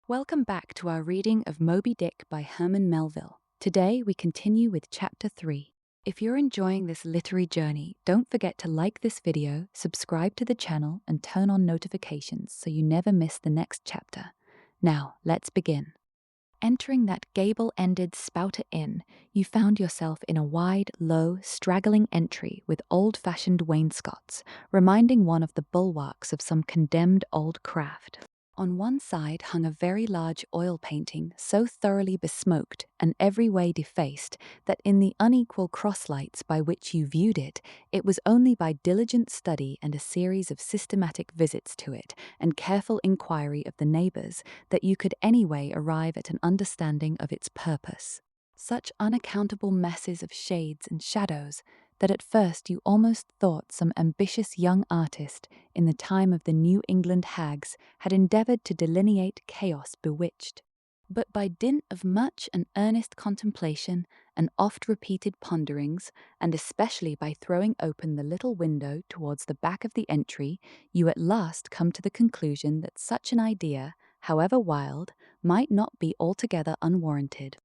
Welcome back to our reading of Moby-Dick by Herman Melville. Today we continue with Chapter 3. If you're enjoying this literary journey, don't forget to like this video, subscribe to the channel, and turn on notifications so you never miss the next chapter. Now, let's begin. Entering that gable-ended Spouter Inn, you found yourself in a wide, low, straggling entry with old-fashioned wainscots, reminding one of the bulwarks of some condemned old craft. On one side hung a very large oil painting so thoroughly besmoked and every way defaced that in the unequal crosslights by which you viewed it, it was only by diligent study and a series of systematic visits to it and careful inquiry of the neighbours that you could anyway arrive at an understanding of its purpose. Such unaccountable messes of shades and shadows that at first you almost thought some ambitious young artist in the time of the New England hags had endeavoured to delineate chaos bewitched. But by dint of much and earnest contemplation and oft-repeated ponderings, and especially by throwing open the little window towards the back of the entry, you at last come to the conclusion that such an idea, however wild, might not be altogether unwarranted.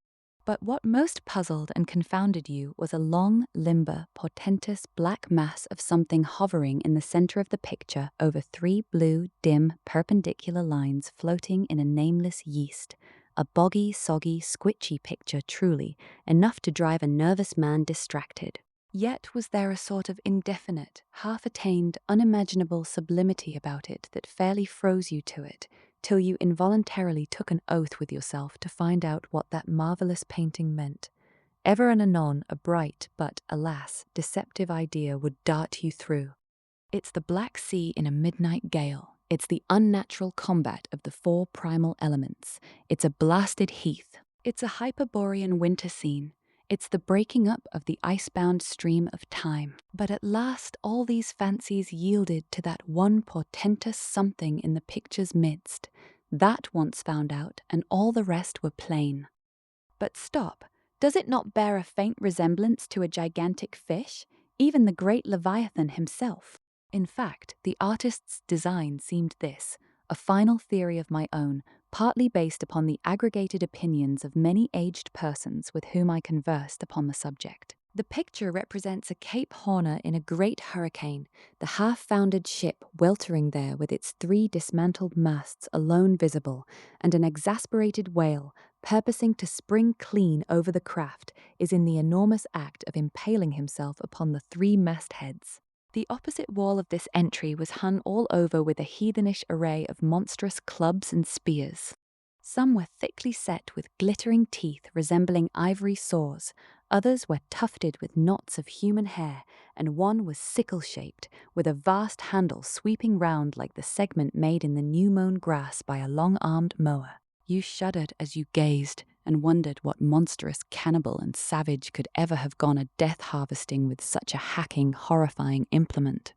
But what most puzzled and confounded you was a long, limber, portentous black mass of something hovering in the center of the picture over three blue, dim, perpendicular lines floating in a nameless yeast. A boggy, soggy, squitchy picture truly, enough to drive a nervous man distracted. Yet was there a sort of indefinite, half-attained, unimaginable sublimity about it that fairly froze you to it, till you involuntarily took an oath with yourself to find out what that marvellous painting meant. Ever and anon a bright but, alas, deceptive idea would dart you through. It's the Black Sea in a midnight gale. It's the unnatural combat of the four primal elements. It's a blasted heath. It's a Hyperborean winter scene. It's the breaking up of the icebound stream of time. But at last all these fancies yielded to that one portentous something in the picture's midst. That once found out, and all the rest were plain. But stop, does it not bear a faint resemblance to a gigantic fish, even the great Leviathan himself? In fact, the artist's design seemed this, a final theory of my own, partly based upon the aggregated opinions of many aged persons with whom I conversed upon the subject. The picture represents a Cape Horner in a great hurricane, the half-founded ship weltering there with its three dismantled masts alone visible, and an exasperated whale, purposing to spring clean over the craft, is in the enormous act of impaling himself upon the three mastheads. The opposite wall of this entry was hung all over with a heathenish array of monstrous clubs and spears. Some were thickly set with glittering teeth resembling ivory saws, others were tufted with knots of human hair, and one was sickle-shaped, with a vast handle sweeping round like the segment made in the new-mown grass by a long-armed mower. You shuddered as you gazed, and wondered what monstrous cannibal and savage could ever have gone a death-harvesting with such a hacking, horrifying implement.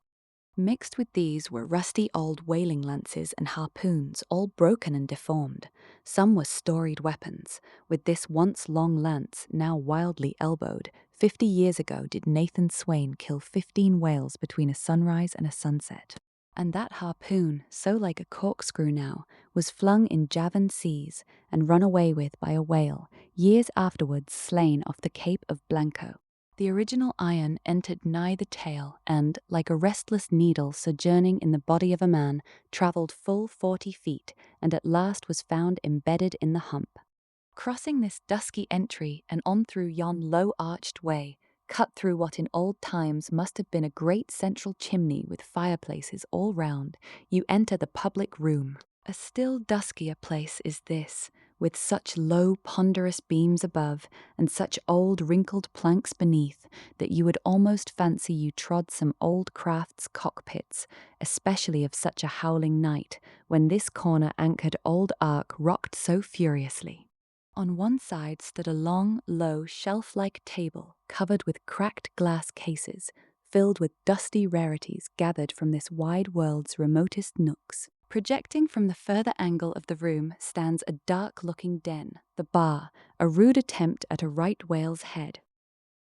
Mixed with these were rusty old whaling lances and harpoons, all broken and deformed. Some were storied weapons. With this once long lance, now wildly elbowed, 50 years ago did Nathan Swain kill 15 whales between a sunrise and a sunset. And that harpoon, so like a corkscrew now, was flung in Javan seas and run away with by a whale, years afterwards slain off the Cape of Blanco. The original iron entered nigh the tail and, like a restless needle sojourning in the body of a man, travelled full 40 feet, and at last was found embedded in the hump. Crossing this dusky entry and on through yon low-arched way, cut through what in old times must have been a great central chimney with fireplaces all round, you enter the public room. A still duskier place is this, with such low, ponderous beams above, and such old, wrinkled planks beneath, that you would almost fancy you trod some old craft's cockpits, especially of such a howling night, when this corner-anchored old ark rocked so furiously. On one side stood a long, low, shelf-like table covered with cracked glass cases, filled with dusty rarities gathered from this wide world's remotest nooks. Projecting from the further angle of the room stands a dark-looking den, the bar, a rude attempt at a right whale's head.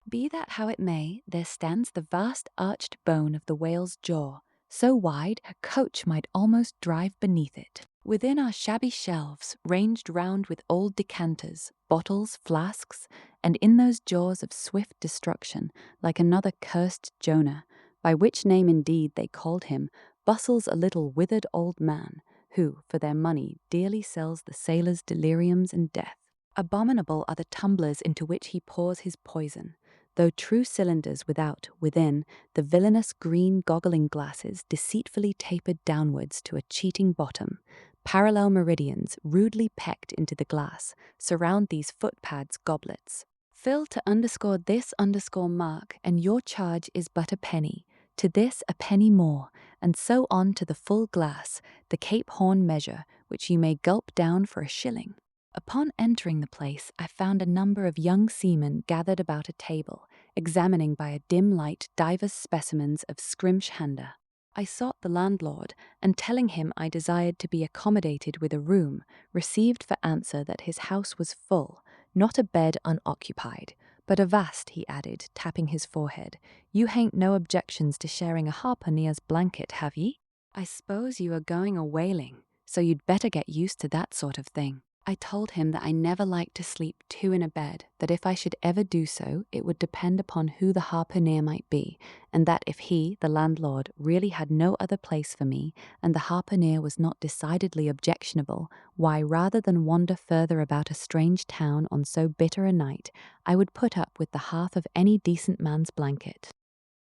Be that how it may, there stands the vast arched bone of the whale's jaw, so wide a coach might almost drive beneath it. Within our shabby shelves, ranged round with old decanters, bottles, flasks, and in those jaws of swift destruction, like another cursed Jonah, by which name indeed they called him, bustles a little withered old man, who, for their money, dearly sells the sailors' deliriums and death. Abominable are the tumblers into which he pours his poison, though true cylinders within, the villainous green goggling glasses deceitfully tapered downwards to a cheating bottom. Parallel meridians, rudely pecked into the glass, surround these footpads goblets. Fill to underscore this underscore mark, and your charge is but a penny. To this a penny more, and so on to the full glass, the Cape Horn measure, which you may gulp down for a shilling. Upon entering the place, I found a number of young seamen gathered about a table, examining by a dim light divers specimens of scrimshanda. I sought the landlord, and telling him I desired to be accommodated with a room, received for answer that his house was full, not a bed unoccupied. But avast, he added, tapping his forehead, you hain't no objections to sharing a harpooner's blanket, have ye? I suppose you are going a whaling, so you'd better get used to that sort of thing. I told him that I never liked to sleep two in a bed, that if I should ever do so, it would depend upon who the harpooner might be, and that if he, the landlord, really had no other place for me, and the harpooner was not decidedly objectionable, why, rather than wander further about a strange town on so bitter a night, I would put up with the half of any decent man's blanket.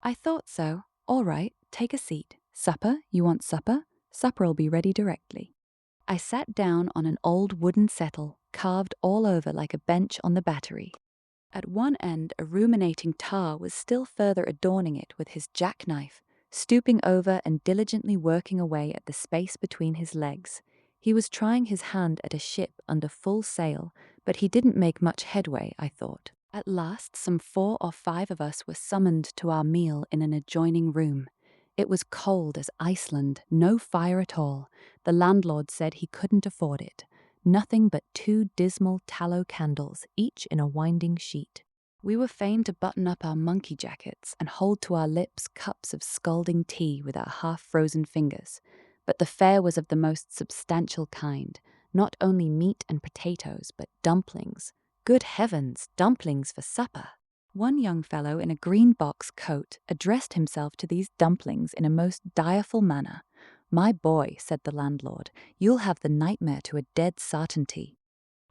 I thought so. All right, take a seat. Supper? You want supper? Supper'll be ready directly. I sat down on an old wooden settle, carved all over like a bench on the battery. At one end, a ruminating tar was still further adorning it with his jackknife, stooping over and diligently working away at the space between his legs. He was trying his hand at a ship under full sail, but he didn't make much headway, I thought. At last, some 4 or 5 of us were summoned to our meal in an adjoining room. It was cold as Iceland, no fire at all. The landlord said he couldn't afford it. Nothing but 2 dismal tallow candles, each in a winding sheet. We were fain to button up our monkey jackets and hold to our lips cups of scalding tea with our half-frozen fingers. But the fare was of the most substantial kind, not only meat and potatoes, but dumplings. Good heavens, dumplings for supper! One young fellow in a green box coat addressed himself to these dumplings in a most direful manner. "My boy," said the landlord, "you'll have the nightmare to a dead sartainty."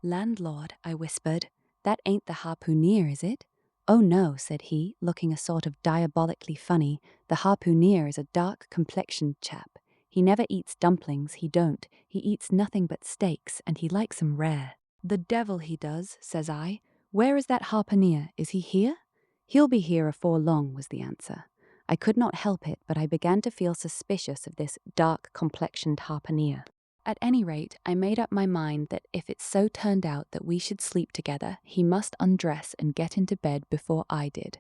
"Landlord," I whispered, "that ain't the harpooner, is it?" "Oh no," said he, looking a sort of diabolically funny. "The harpooner is a dark-complexioned chap. He never eats dumplings, he don't. He eats nothing but steaks, and he likes 'em rare." "The devil he does," says I. "Where is that harpooner? Is he here?" "He'll be here afore long," was the answer. I could not help it, but I began to feel suspicious of this dark-complexioned harpooner. At any rate, I made up my mind that if it so turned out that we should sleep together, he must undress and get into bed before I did.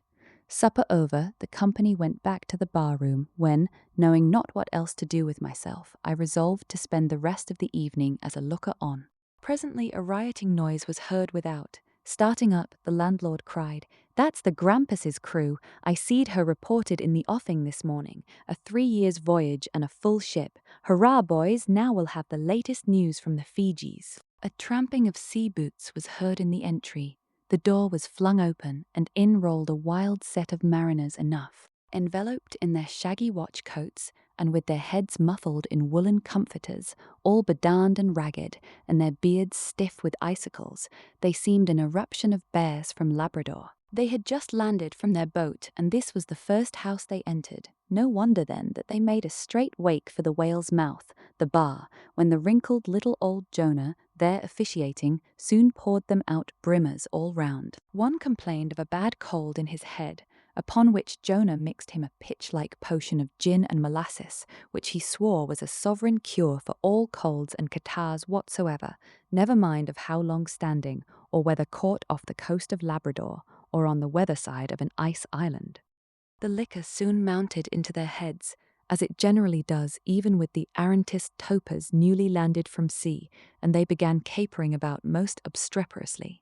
Supper over, the company went back to the bar-room, when, knowing not what else to do with myself, I resolved to spend the rest of the evening as a looker-on. Presently a rioting noise was heard without. Starting up, the landlord cried, "That's the Grampus's crew. I seed her reported in the offing this morning. A 3 years' voyage and a full ship. Hurrah, boys, now we'll have the latest news from the Fijis." A tramping of sea boots was heard in the entry. The door was flung open, and in rolled a wild set of mariners enough. Enveloped in their shaggy watch coats, and with their heads muffled in woolen comforters, all bedarned and ragged, and their beards stiff with icicles, they seemed an eruption of bears from Labrador. They had just landed from their boat, and this was the first house they entered. No wonder, then, that they made a straight wake for the whale's mouth, the bar, when the wrinkled little old Jonah, there officiating, soon poured them out brimmers all round. One complained of a bad cold in his head, upon which Jonah mixed him a pitch-like potion of gin and molasses, which he swore was a sovereign cure for all colds and catarrhs whatsoever, never mind of how long standing, or whether caught off the coast of Labrador, or on the weather side of an ice island. The liquor soon mounted into their heads, as it generally does even with the arrantist topers newly landed from sea, and they began capering about most obstreperously.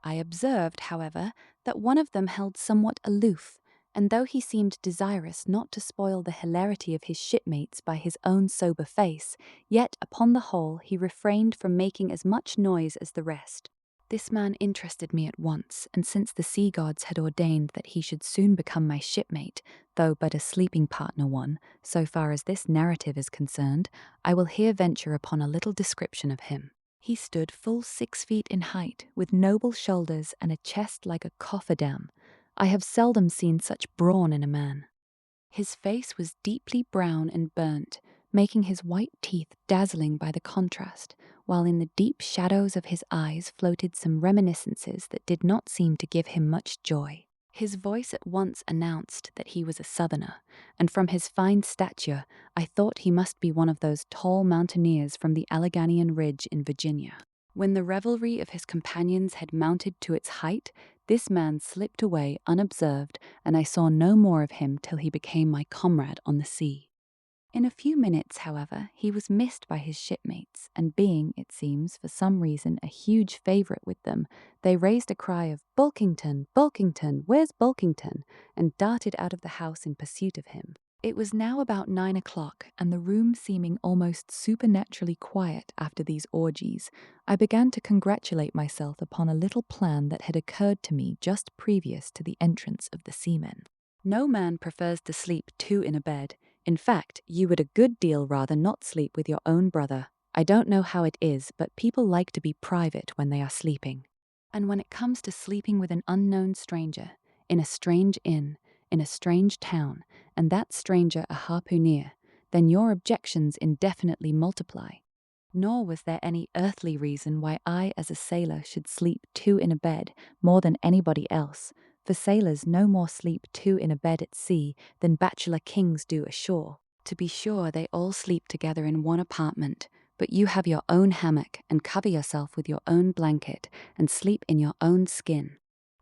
I observed, however, that one of them held somewhat aloof, and though he seemed desirous not to spoil the hilarity of his shipmates by his own sober face, yet upon the whole he refrained from making as much noise as the rest. This man interested me at once, and since the sea gods had ordained that he should soon become my shipmate, though but a sleeping partner one, so far as this narrative is concerned, I will here venture upon a little description of him. He stood full 6 feet in height, with noble shoulders and a chest like a cofferdam. I have seldom seen such brawn in a man. His face was deeply brown and burnt, making his white teeth dazzling by the contrast, while in the deep shadows of his eyes floated some reminiscences that did not seem to give him much joy. His voice at once announced that he was a southerner, and from his fine stature I thought he must be one of those tall mountaineers from the Alleghanian Ridge in Virginia. When the revelry of his companions had mounted to its height, this man slipped away unobserved, and I saw no more of him till he became my comrade on the sea. In a few minutes, however, he was missed by his shipmates, and being, it seems, for some reason a huge favourite with them, they raised a cry of "Bulkington! Bulkington! Where's Bulkington?" and darted out of the house in pursuit of him. It was now about 9 o'clock, and the room seeming almost supernaturally quiet after these orgies, I began to congratulate myself upon a little plan that had occurred to me just previous to the entrance of the seamen. No man prefers to sleep two in a bed. In fact, you would a good deal rather not sleep with your own brother. I don't know how it is, but people like to be private when they are sleeping. And when it comes to sleeping with an unknown stranger, in a strange inn, in a strange town, and that stranger a harpooner, then your objections indefinitely multiply. Nor was there any earthly reason why I as a sailor should sleep two in a bed more than anybody else, for sailors no more sleep two in a bed at sea than bachelor kings do ashore. To be sure, they all sleep together in one apartment, but you have your own hammock and cover yourself with your own blanket and sleep in your own skin.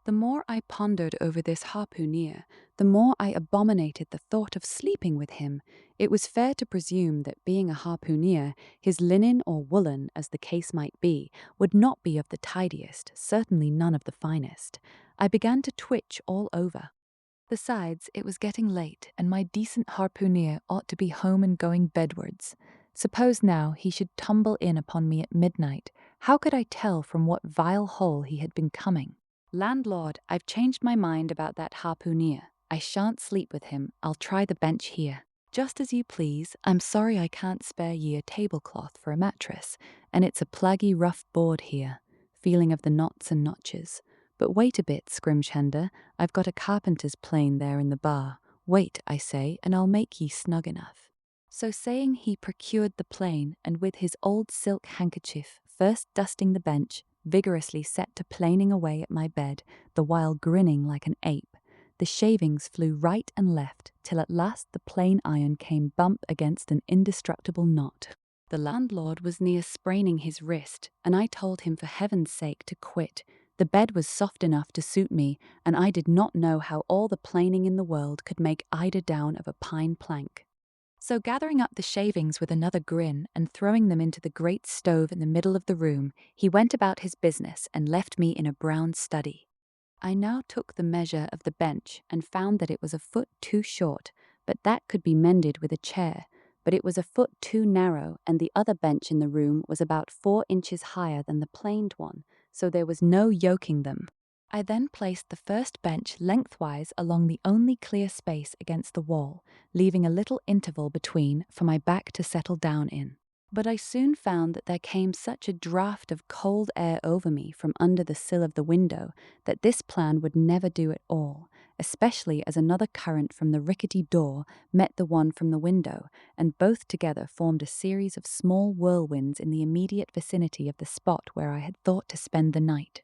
The more I pondered over this harpooner, the more I abominated the thought of sleeping with him. It was fair to presume that being a harpooner, his linen or woolen, as the case might be, would not be of the tidiest, certainly none of the finest. I began to twitch all over. Besides, it was getting late, and my decent harpooner ought to be home and going bedwards. Suppose now he should tumble in upon me at midnight, how could I tell from what vile hole he had been coming? "Landlord, I've changed my mind about that harpooner. I shan't sleep with him. I'll try the bench here." "Just as you please. I'm sorry I can't spare ye a tablecloth for a mattress, and it's a plaguey rough board here," feeling of the knots and notches. "But wait a bit, Scrimshender, I've got a carpenter's plane there in the bar. Wait, I say, and I'll make ye snug enough." So saying, he procured the plane, and with his old silk handkerchief, first dusting the bench, vigorously set to planing away at my bed, the while grinning like an ape. The shavings flew right and left, till at last the plane iron came bump against an indestructible knot. The landlord was near spraining his wrist, and I told him for heaven's sake to quit. The bed was soft enough to suit me, and I did not know how all the planing in the world could make eider down of a pine plank. So gathering up the shavings with another grin and throwing them into the great stove in the middle of the room, he went about his business and left me in a brown study. I now took the measure of the bench and found that it was a foot too short, but that could be mended with a chair. But it was a foot too narrow, and the other bench in the room was about 4 inches higher than the planed one, so there was no yoking them. I then placed the first bench lengthwise along the only clear space against the wall, leaving a little interval between for my back to settle down in. But I soon found that there came such a draught of cold air over me from under the sill of the window that this plan would never do at all, especially as another current from the rickety door met the one from the window, and both together formed a series of small whirlwinds in the immediate vicinity of the spot where I had thought to spend the night.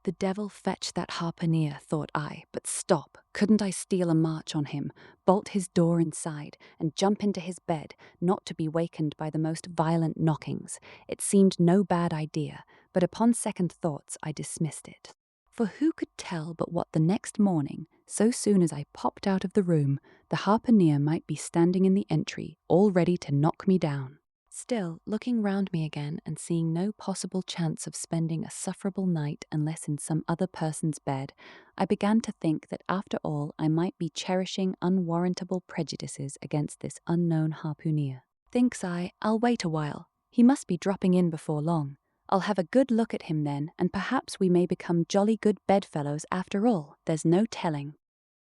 The devil fetch that harpooner, thought I, but stop, couldn't I steal a march on him, bolt his door inside, and jump into his bed, not to be wakened by the most violent knockings? It seemed no bad idea, but upon second thoughts I dismissed it. For who could tell but what the next morning, so soon as I popped out of the room, the harpooner might be standing in the entry, all ready to knock me down? Still, looking round me again and seeing no possible chance of spending a sufferable night unless in some other person's bed, I began to think that after all I might be cherishing unwarrantable prejudices against this unknown harpooner. Thinks I, I'll wait a while. He must be dropping in before long. I'll have a good look at him then, and perhaps we may become jolly good bedfellows after all. There's no telling.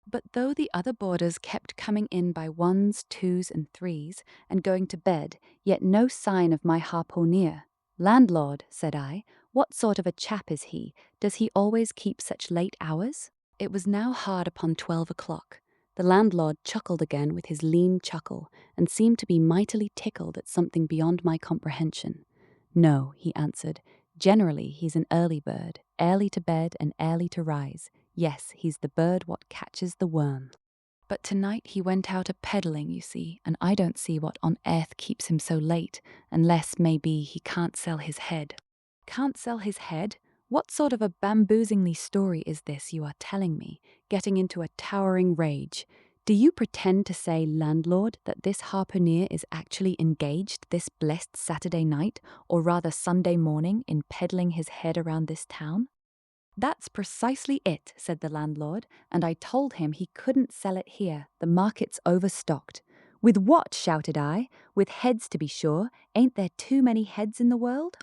But though the other boarders kept coming in by ones, twos, and threes, and going to bed, yet no sign of my harpooner. "Landlord," said I, "what sort of a chap is he? Does he always keep such late hours?" It was now hard upon 12 o'clock. The landlord chuckled again with his lean chuckle, and seemed to be mightily tickled at something beyond my comprehension. "No," he answered, "generally he's an early bird, early to bed and early to rise. Yes, he's the bird what catches the worm. But tonight he went out a-peddling, you see, and I don't see what on earth keeps him so late, unless, maybe, he can't sell his head." "Can't sell his head? What sort of a bamboozingly story is this you are telling me?" Getting into a towering rage. "Do you pretend to say, landlord, that this harpooner is actually engaged this blessed Saturday night, or rather Sunday morning, in peddling his head around this town?" "That's precisely it," said the landlord, "and I told him he couldn't sell it here. The market's overstocked." "With what?" shouted I. "With heads, to be sure. Ain't there too many heads in the world?"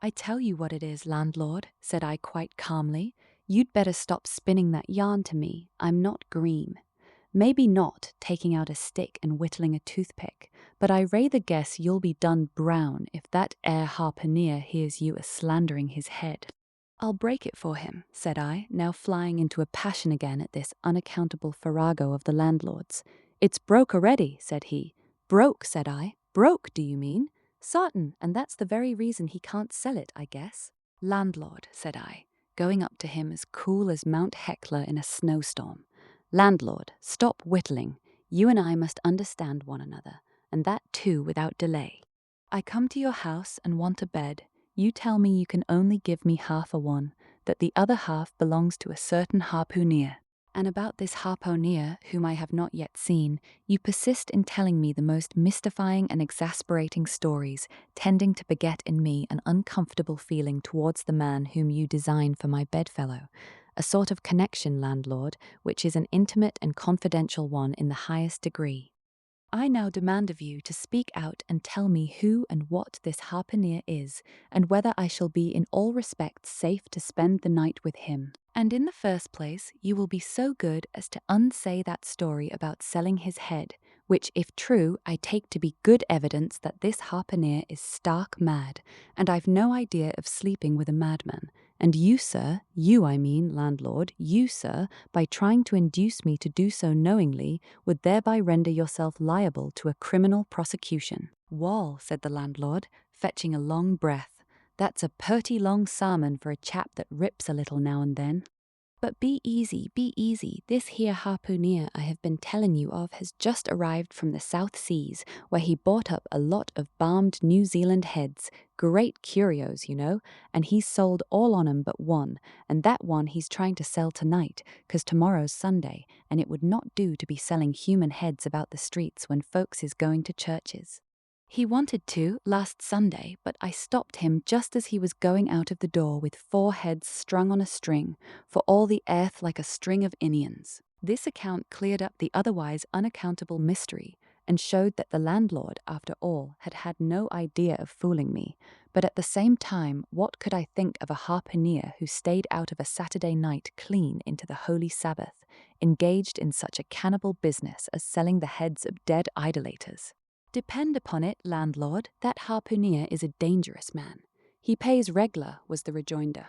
"I tell you what it is, landlord," said I quite calmly. "You'd better stop spinning that yarn to me. I'm not green. Maybe not, taking out a stick and whittling a toothpick, but I rather guess you'll be done brown if that harpooner hears you a-slandering his head." "I'll break it for him," said I, now flying into a passion again at this unaccountable farrago of the landlord's. "It's broke already," said he. "Broke," said I. "Broke, do you mean?" "Sartin, and that's the very reason he can't sell it, I guess." "Landlord," said I, going up to him as cool as Mount Hecla in a snowstorm. "Landlord, stop whittling. You and I must understand one another, and that too without delay. I come to your house and want a bed. You tell me you can only give me half a one, that the other half belongs to a certain harpooner. And about this harpooner, whom I have not yet seen, you persist in telling me the most mystifying and exasperating stories, tending to beget in me an uncomfortable feeling towards the man whom you design for my bedfellow. A sort of connection, landlord, which is an intimate and confidential one in the highest degree. I now demand of you to speak out and tell me who and what this harpooner is, and whether I shall be in all respects safe to spend the night with him. And in the first place, you will be so good as to unsay that story about selling his head, which, if true, I take to be good evidence that this harpooner is stark mad, and I've no idea of sleeping with a madman. And you, sir, you, I mean, landlord, you, sir, by trying to induce me to do so knowingly, would thereby render yourself liable to a criminal prosecution." "Wall," said the landlord, fetching a long breath, "that's a purty long sarmon for a chap that rips a little now and then. But be easy, be easy. This here harpooner I have been telling you of has just arrived from the South Seas, where he bought up a lot of balmed New Zealand heads, great curios, you know, and he's sold all on 'em but one, and that one he's trying to sell tonight, 'cause tomorrow's Sunday, and it would not do to be selling human heads about the streets when folks is going to churches. He wanted to last Sunday, but I stopped him just as he was going out of the door with 4 heads strung on a string, for all the earth like a string of Indians." This account cleared up the otherwise unaccountable mystery, and showed that the landlord, after all, had had no idea of fooling me. But at the same time, what could I think of a harpooner who stayed out of a Saturday night clean into the Holy Sabbath, engaged in such a cannibal business as selling the heads of dead idolaters? "Depend upon it, landlord, that harpooner is a dangerous man. He pays reg'lar," was the rejoinder.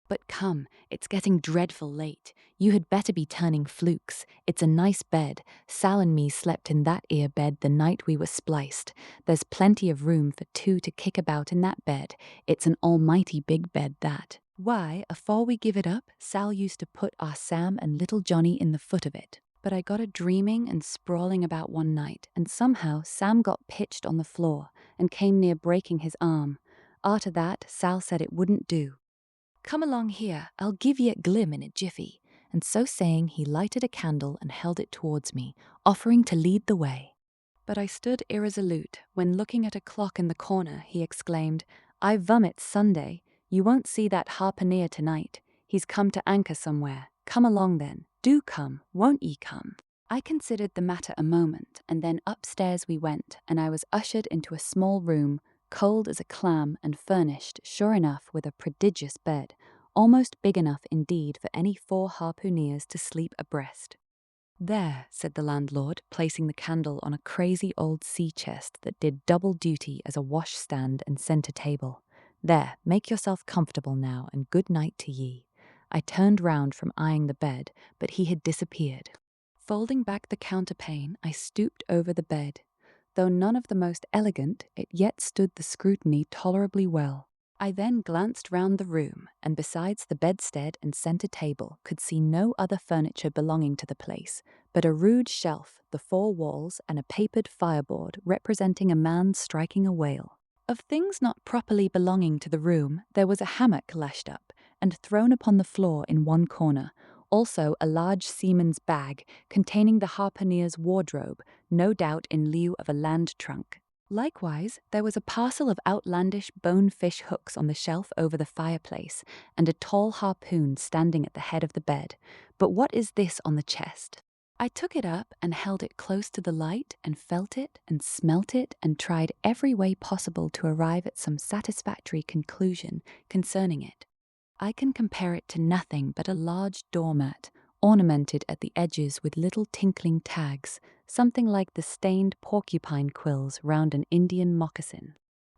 "But come, it's getting dreadful late. You had better be turning flukes. It's a nice bed. Sal and me slept in that 'ere bed the night we were spliced. There's plenty of room for 2 to kick about in that bed. It's an almighty big bed, that. Why, afore we give it up, Sal used to put our Sam and little Johnny in the foot of it. But I got a dreaming and sprawling about one night, and somehow Sam got pitched on the floor and came near breaking his arm. Arter that, Sal said it wouldn't do. 'Come along here, I'll give ye a glim in a jiffy,' and so saying he lighted a candle and held it towards me, offering to lead the way. But I stood irresolute when, looking at a clock in the corner, he exclaimed, "I vomit Sunday. You won't see that harpooner tonight. He's come to anchor somewhere. Come along then. Do come, won't ye come?" I considered the matter a moment, and then upstairs we went, and I was ushered into a small room, cold as a clam and furnished, sure enough, with a prodigious bed, almost big enough indeed for any 4 harpooneers to sleep abreast. "There," said the landlord, placing the candle on a crazy old sea chest that did double duty as a washstand and centre table. "There, make yourself comfortable now, and good night to ye." I turned round from eyeing the bed, but he had disappeared. Folding back the counterpane, I stooped over the bed. Though none of the most elegant, it yet stood the scrutiny tolerably well. I then glanced round the room, and besides the bedstead and centre table, could see no other furniture belonging to the place, but a rude shelf, the 4 walls, and a papered fireboard representing a man striking a whale. Of things not properly belonging to the room, there was a hammock lashed up, and thrown upon the floor in one corner, also a large seaman's bag containing the harpooneer's wardrobe, no doubt in lieu of a land trunk. Likewise, there was a parcel of outlandish bone-fish hooks on the shelf over the fireplace, and a tall harpoon standing at the head of the bed. But what is this on the chest? I took it up and held it close to the light, and felt it and smelt it, and tried every way possible to arrive at some satisfactory conclusion concerning it. I can compare it to nothing but a large doormat, ornamented at the edges with little tinkling tags, something like the stained porcupine quills round an Indian moccasin.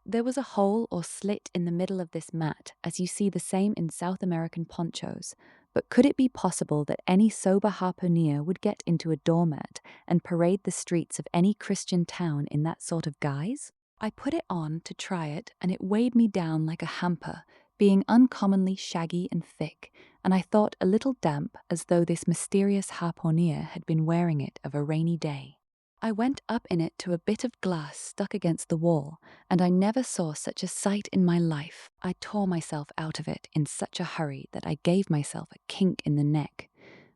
There was a hole or slit in the middle of this mat, as you see the same in South American ponchos, but could it be possible that any sober harpooneer would get into a doormat and parade the streets of any Christian town in that sort of guise? I put it on to try it, and it weighed me down like a hamper, being uncommonly shaggy and thick, and I thought a little damp, as though this mysterious harpooneer had been wearing it of a rainy day. I went up in it to a bit of glass stuck against the wall, and I never saw such a sight in my life. I tore myself out of it in such a hurry that I gave myself a kink in the neck.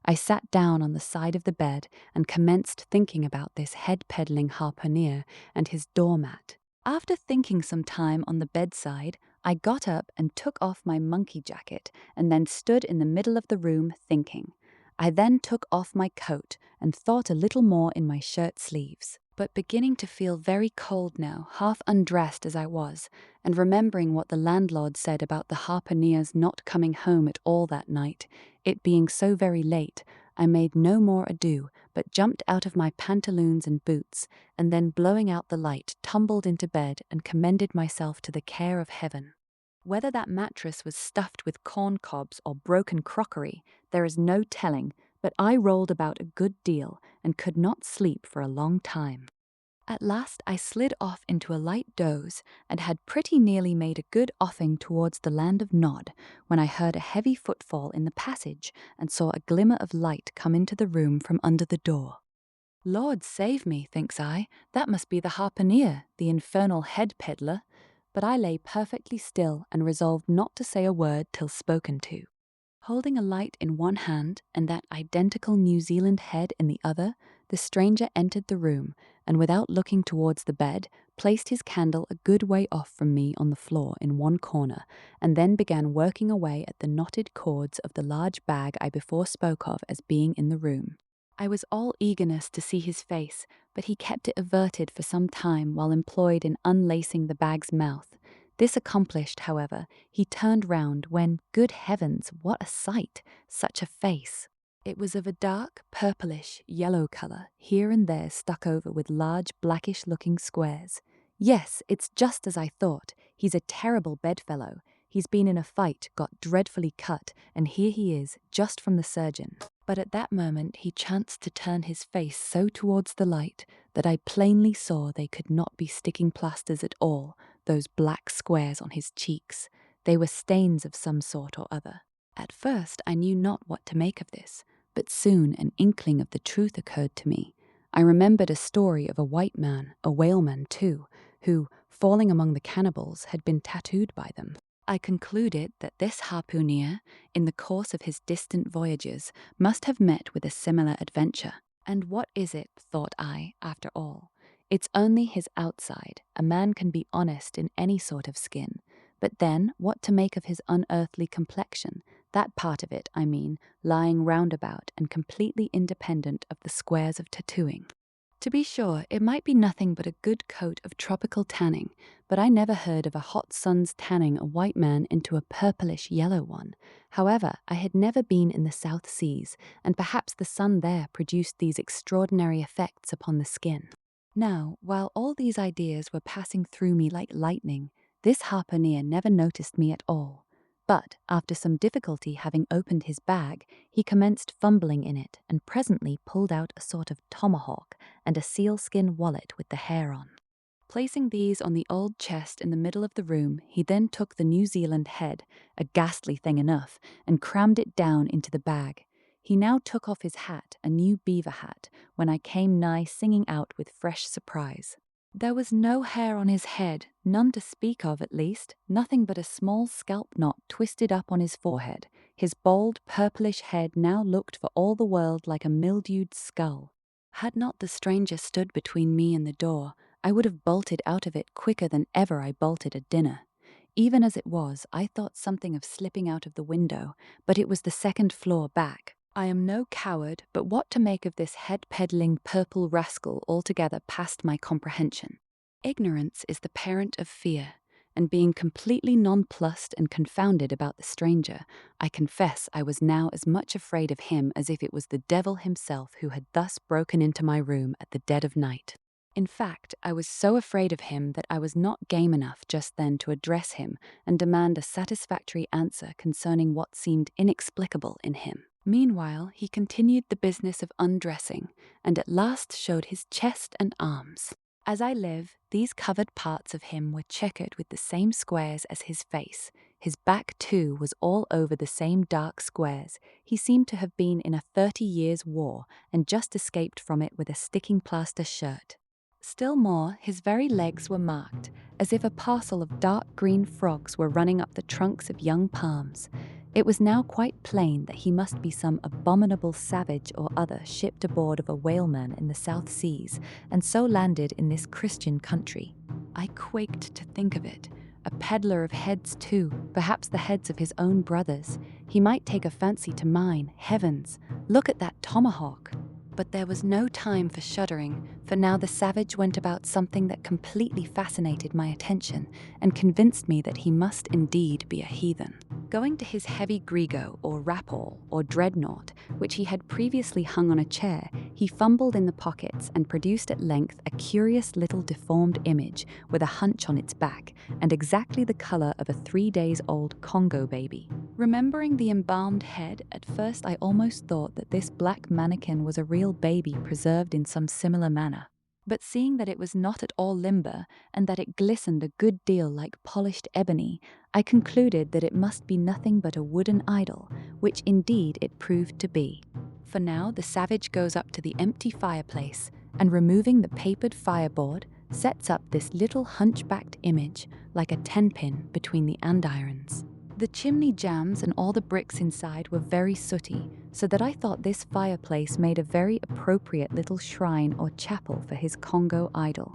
I sat down on the side of the bed and commenced thinking about this head-peddling harpooneer and his doormat. After thinking some time on the bedside, I got up and took off my monkey jacket, and then stood in the middle of the room thinking. I then took off my coat and thought a little more in my shirt sleeves, but beginning to feel very cold now, half undressed as I was, and remembering what the landlord said about the harpooneers not coming home at all that night, it being so very late, I made no more ado, but jumped out of my pantaloons and boots, and then blowing out the light, tumbled into bed and commended myself to the care of heaven. Whether that mattress was stuffed with corn cobs or broken crockery, there is no telling, but I rolled about a good deal and could not sleep for a long time. At last I slid off into a light doze, and had pretty nearly made a good offing towards the land of Nod, when I heard a heavy footfall in the passage, and saw a glimmer of light come into the room from under the door. "Lord save me," thinks I, "that must be the harpooneer, the infernal head-peddler." But I lay perfectly still and resolved not to say a word till spoken to. Holding a light in one hand and that identical New Zealand head in the other, the stranger entered the room, and without looking towards the bed, placed his candle a good way off from me on the floor in one corner, and then began working away at the knotted cords of the large bag I before spoke of as being in the room. I was all eagerness to see his face, but he kept it averted for some time while employed in unlacing the bag's mouth. This accomplished, however, he turned round when, good heavens, what a sight! Such a face! It was of a dark, purplish, yellow colour, here and there stuck over with large, blackish-looking squares. Yes, it's just as I thought. He's a terrible bedfellow. He's been in a fight, got dreadfully cut, and here he is, just from the surgeon. But at that moment he chanced to turn his face so towards the light that I plainly saw they could not be sticking plasters at all, those black squares on his cheeks. They were stains of some sort or other. At first I knew not what to make of this, but soon an inkling of the truth occurred to me. I remembered a story of a white man, a whaleman too, who, falling among the cannibals, had been tattooed by them. I concluded that this harpooneer, in the course of his distant voyages, must have met with a similar adventure. And what is it, thought I, after all? It's only his outside. A man can be honest in any sort of skin. But then, what to make of his unearthly complexion? That part of it, I mean, lying roundabout and completely independent of the squares of tattooing. To be sure, it might be nothing but a good coat of tropical tanning, but I never heard of a hot sun's tanning a white man into a purplish yellow one. However, I had never been in the South Seas, and perhaps the sun there produced these extraordinary effects upon the skin. Now, while all these ideas were passing through me like lightning, this harpooner never noticed me at all. But, after some difficulty having opened his bag, he commenced fumbling in it and presently pulled out a sort of tomahawk and a sealskin wallet with the hair on. Placing these on the old chest in the middle of the room, he then took the New Zealand head, a ghastly thing enough, and crammed it down into the bag. He now took off his hat, a new beaver hat, when I came nigh singing out with fresh surprise. There was no hair on his head, none to speak of at least, nothing but a small scalp knot twisted up on his forehead. His bald, purplish head now looked for all the world like a mildewed skull. Had not the stranger stood between me and the door, I would have bolted out of it quicker than ever I bolted a dinner. Even as it was, I thought something of slipping out of the window, but it was the second floor back. I am no coward, but what to make of this head-peddling purple rascal altogether past my comprehension. Ignorance is the parent of fear, and being completely nonplussed and confounded about the stranger, I confess I was now as much afraid of him as if it was the devil himself who had thus broken into my room at the dead of night. In fact, I was so afraid of him that I was not game enough just then to address him and demand a satisfactory answer concerning what seemed inexplicable in him. Meanwhile, he continued the business of undressing, and at last showed his chest and arms. As I live, these covered parts of him were checkered with the same squares as his face. His back, too, was all over the same dark squares. He seemed to have been in a 30 years' war, and just escaped from it with a sticking plaster shirt. Still more, his very legs were marked, as if a parcel of dark green frogs were running up the trunks of young palms. It was now quite plain that he must be some abominable savage or other shipped aboard of a whaleman in the South Seas, and so landed in this Christian country. I quaked to think of it. A peddler of heads too, perhaps the heads of his own brothers. He might take a fancy to mine. Heavens, look at that tomahawk! But there was no time for shuddering, for now the savage went about something that completely fascinated my attention and convinced me that he must indeed be a heathen. Going to his heavy grego or rappall or dreadnought, which he had previously hung on a chair, he fumbled in the pockets and produced at length a curious little deformed image with a hunch on its back and exactly the color of a 3-days-old Congo baby. Remembering the embalmed head, at first I almost thought that this black mannequin was a real baby preserved in some similar manner. But seeing that it was not at all limber, and that it glistened a good deal like polished ebony, I concluded that it must be nothing but a wooden idol, which indeed it proved to be. For now the savage goes up to the empty fireplace, and removing the papered fireboard, sets up this little hunchbacked image, like a 10-pin between the andirons. The chimney jambs and all the bricks inside were very sooty, so that I thought this fireplace made a very appropriate little shrine or chapel for his Congo idol.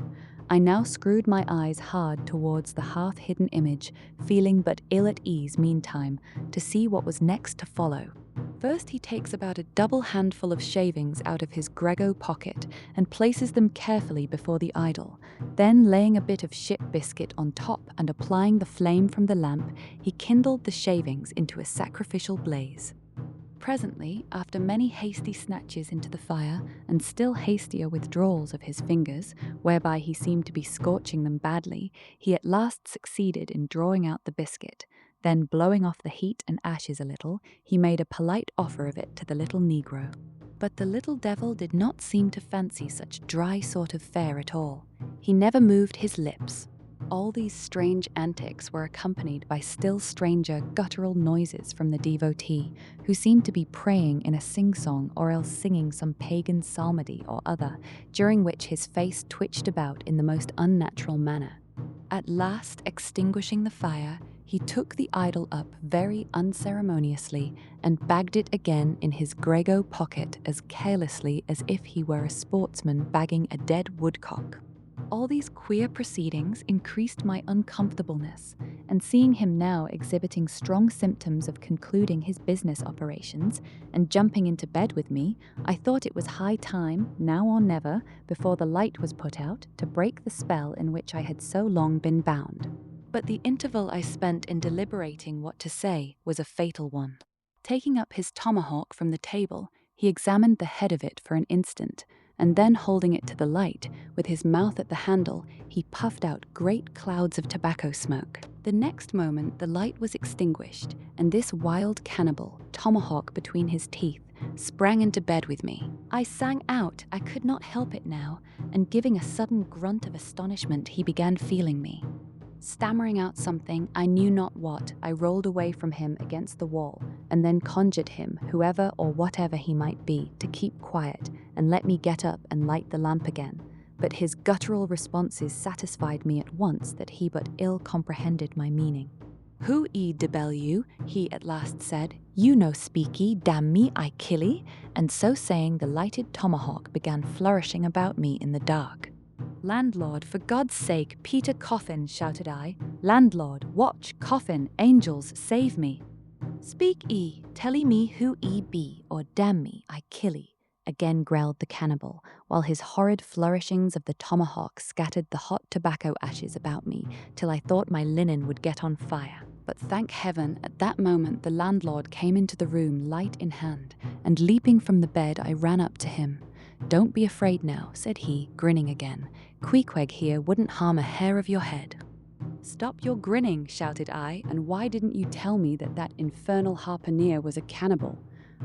I now screwed my eyes hard towards the half-hidden image, feeling but ill at ease meantime, to see what was next to follow. First he takes about a double handful of shavings out of his grego pocket and places them carefully before the idol. Then, laying a bit of ship biscuit on top and applying the flame from the lamp, he kindled the shavings into a sacrificial blaze. Presently, after many hasty snatches into the fire, and still hastier withdrawals of his fingers, whereby he seemed to be scorching them badly, he at last succeeded in drawing out the biscuit. Then, blowing off the heat and ashes a little, he made a polite offer of it to the little negro. But the little devil did not seem to fancy such dry sort of fare at all. He never moved his lips. All these strange antics were accompanied by still stranger guttural noises from the devotee, who seemed to be praying in a sing-song or else singing some pagan psalmody or other, during which his face twitched about in the most unnatural manner. At last, extinguishing the fire, he took the idol up very unceremoniously and bagged it again in his grego pocket as carelessly as if he were a sportsman bagging a dead woodcock. All these queer proceedings increased my uncomfortableness, and seeing him now exhibiting strong symptoms of concluding his business operations and jumping into bed with me, I thought it was high time, now or never, before the light was put out, to break the spell in which I had so long been bound. But the interval I spent in deliberating what to say was a fatal one. Taking up his tomahawk from the table, he examined the head of it for an instant, and then holding it to the light, with his mouth at the handle, he puffed out great clouds of tobacco smoke. The next moment the light was extinguished, and this wild cannibal, tomahawk between his teeth, sprang into bed with me. I sang out, I could not help it now, and giving a sudden grunt of astonishment, he began feeling me. Stammering out something, I knew not what, I rolled away from him against the wall, and then conjured him, whoever or whatever he might be, to keep quiet and let me get up and light the lamp again. But his guttural responses satisfied me at once that he but ill comprehended my meaning. "Who e debel you?" he at last said. "You no speaky, damn me, I killy." And so saying, the lighted tomahawk began flourishing about me in the dark. "Landlord, for God's sake, Peter Coffin," shouted I. "Landlord, watch, Coffin, angels, save me." "Speak telly me who be, or damn me, I killy," again growled the cannibal, while his horrid flourishings of the tomahawk scattered the hot tobacco ashes about me till I thought my linen would get on fire. But thank heaven, at that moment the landlord came into the room, light in hand, and leaping from the bed I ran up to him. "Don't be afraid now," said he, grinning again. "Queequeg here wouldn't harm a hair of your head." "Stop your grinning," shouted I, "and why didn't you tell me that that infernal harpooner was a cannibal?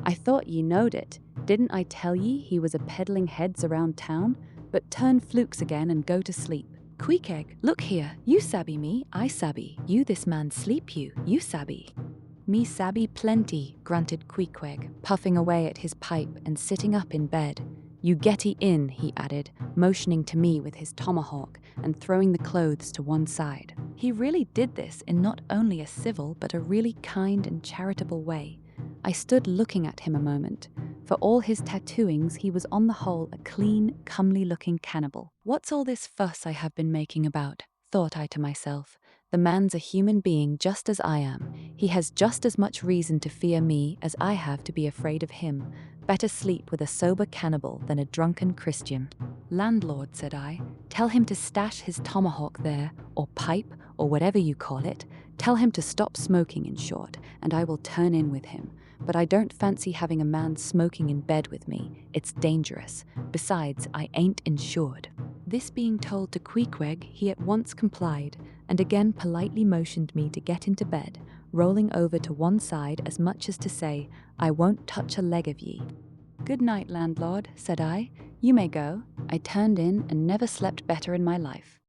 I thought ye knowed it. Didn't I tell ye he was a peddling heads around town? But turn flukes again and go to sleep. Queequeg, look here, you sabby me, I sabby. You this man sleep you sabby." "Me sabby plenty," grunted Queequeg, puffing away at his pipe and sitting up in bed. "You getty in," he added, motioning to me with his tomahawk and throwing the clothes to one side. He really did this in not only a civil but a really kind and charitable way. I stood looking at him a moment. For all his tattooings, he was on the whole a clean, comely-looking cannibal. "What's all this fuss I have been making about?" thought I to myself. "The man's a human being just as I am. He has just as much reason to fear me as I have to be afraid of him. Better sleep with a sober cannibal than a drunken Christian." "Landlord," said I, "tell him to stash his tomahawk there, or pipe, or whatever you call it. Tell him to stop smoking, in short, and I will turn in with him. But I don't fancy having a man smoking in bed with me. It's dangerous. Besides, I ain't insured." This being told to Queequeg, he at once complied, and again politely motioned me to get into bed, rolling over to one side as much as to say, "I won't touch a leg of ye." "Good night, landlord," said I. "You may go." I turned in and never slept better in my life.